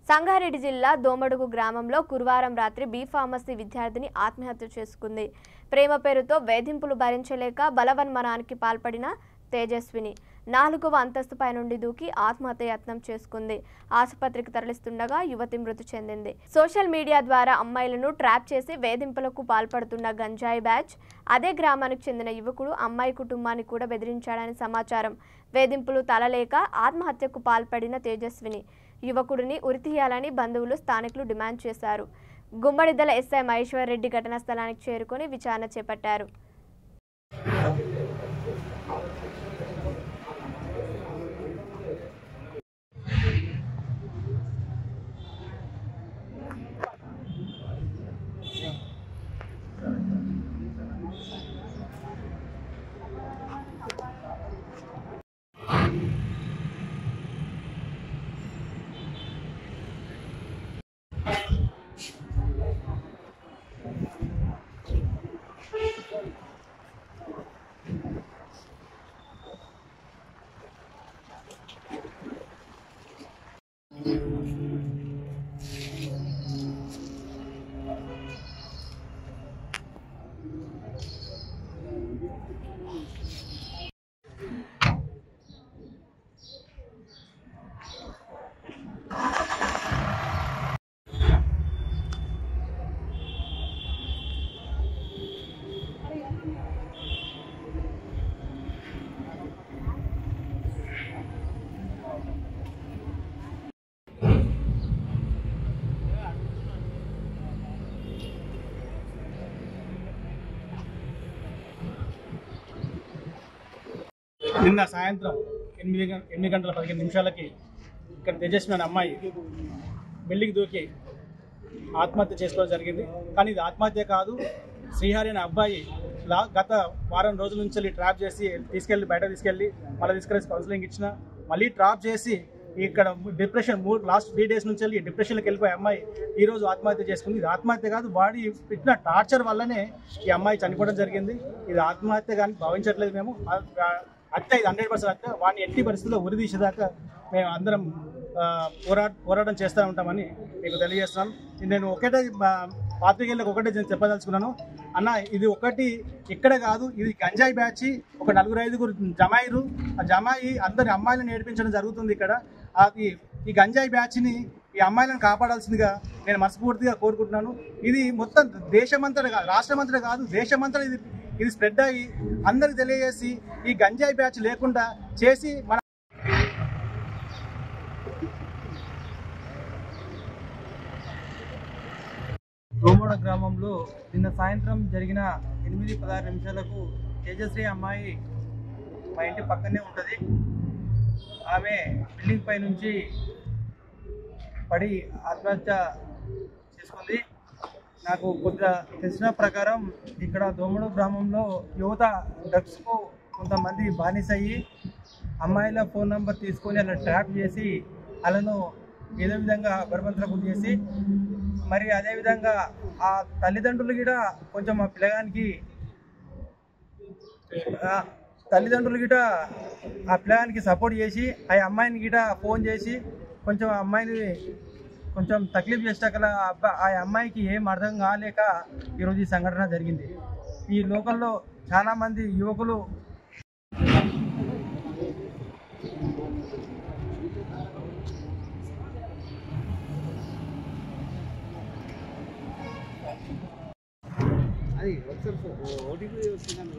సంగారెడ్డి జిల్లా దోమడుగు గ్రామంలో గురువారం రాత్రి బి ఫార్మసీ విద్యార్థిని ఆత్మహత్య చేసుకుంది. ప్రేమ పేరుతో వేధింపులు భరించలేక బలవన్మరణానికి పాల్పడిన తేజస్విని 4వ అంతస్తుపై నుండి దూకి ఆత్మహత్య యత్నం చేసుకుంది. ఆసుపత్రికి తరలిస్తుండగా యువతి మృతి చెందింది. సోషల్ మీడియా ద్వారా అమ్మాయిలను ట్రాప్ చేసి వేధింపులకు పాల్పడుతున్న గంజాయి బ్యాచ్ అదే గ్రామానికి చెందిన యువకుడు అమ్మాయి కుటుంబాన్ని కూడా బెదిరించాడని సమాచారం. వేధింపులు తలలేక ఆత్మహత్యకు పాల్పడిన తేజస్విని యువకుడిని ఉరితీయాలని బంధువులు స్థానికులు డిమాండ్ చేశారు. గుమ్మడిదల ఎస్ఐ మహేశ్వర్ రెడ్డి ఘటనా స్థలానికి చేరుకొని విచారణ చేపట్టారు. నిన్న సాయంత్రం 8 గంటల 15 నిమిషాలకి ఇక్కడ తేజస్వి అనే అమ్మాయి బిల్డింగ్ దూకి ఆత్మహత్య చేసుకోవడం జరిగింది. కానీ ఇది ఆత్మహత్య కాదు. శ్రీహరి అనే అబ్బాయి గత వారం రోజుల నుంచి ట్రాప్ చేసి బయట తీసుకెళ్ళి మళ్ళీ తీసుకెళ్ళి కౌన్సిలింగ్ ఇచ్చిన మళ్ళీ ట్రాప్ చేసి ఇక్కడ డిప్రెషన్ లాస్ట్ 3 డేస్ నుంచి వెళ్ళి డిప్రెషన్కి వెళ్ళిపోయే అమ్మాయి ఈరోజు ఆత్మహత్య చేసుకుంది. ఇది ఆత్మహత్య కాదు, వాడి పెట్టిన టార్చర్ వల్లనే ఈ అమ్మాయి చనిపోవడం జరిగింది. ఇది ఆత్మహత్య కానీ భావించట్లేదు మేము. హత్య ఇది 100% హత్య. వాడిని ఎట్టి పరిస్థితుల్లో ఉరిదీసేదాకా మేము అందరం పోరాటం చేస్తూ ఉంటామని మీకు తెలియజేస్తున్నాను. నేను ఒకటే పాత్రికేయులకు ఒకటే చెప్పదలుచుకున్నాను. అన్న, ఇది ఒకటి ఇక్కడ కాదు, ఇది గంజాయి బ్యాచ్. ఒక 4-5 జమాయిరు. ఆ జమాయి అందరి అమ్మాయిలను నేర్పించడం జరుగుతుంది ఇక్కడ. అది ఈ గంజాయి బ్యాచ్ని ఈ అమ్మాయిలను కాపాడాల్సిందిగా నేను మనస్ఫూర్తిగా కోరుకుంటున్నాను. ఇది మొత్తం దేశమంతటా కాదు, రాష్ట్రమంతటా కాదు, దేశమంతటా ఇది స్ప్రెడ్ అయ్యి అందరికి తెలియజేసి ఈ గంజాయి బ్యాచ్ లేకుండా చేసి మన దోమడ గ్రామంలో నిన్న సాయంత్రం జరిగిన 8:16 నిమిషాలకు తేజశ్రీ అమ్మాయి మా ఇంటి పక్కనే ఉంటుంది. ఆమె బిల్డింగ్ పై నుంచి పడి ఆత్మహత్య చేసుకుంది. నాకు కొద్దిగా తెలిసిన ప్రకారం ఇక్కడ దోమడ గ్రామంలో యువత డ్రగ్స్కు కొంతమంది బానిసయ్యి అమ్మాయిల ఫోన్ నెంబర్ తీసుకొని అలా ట్రాప్ చేసి వాళ్ళను ఏదో విధంగా బలవంతకు చేసి మరి అదేవిధంగా ఆ తల్లిదండ్రులు కూడా కొంచెం ఆ పిల్లగానికి సపోర్ట్ చేసి ఆ అమ్మాయిని గిట ఫోన్ చేసి కొంచెం అమ్మాయిని కొంచెం తక్లీఫ్ చేసాక ఆ అమ్మాయికి ఏం అర్థం కాలేక ఈరోజు ఈ సంఘటన జరిగింది. ఈ లోకల్లో చాలామంది యువకులు అది ఒకసారి ఓటీపీ వచ్చిందని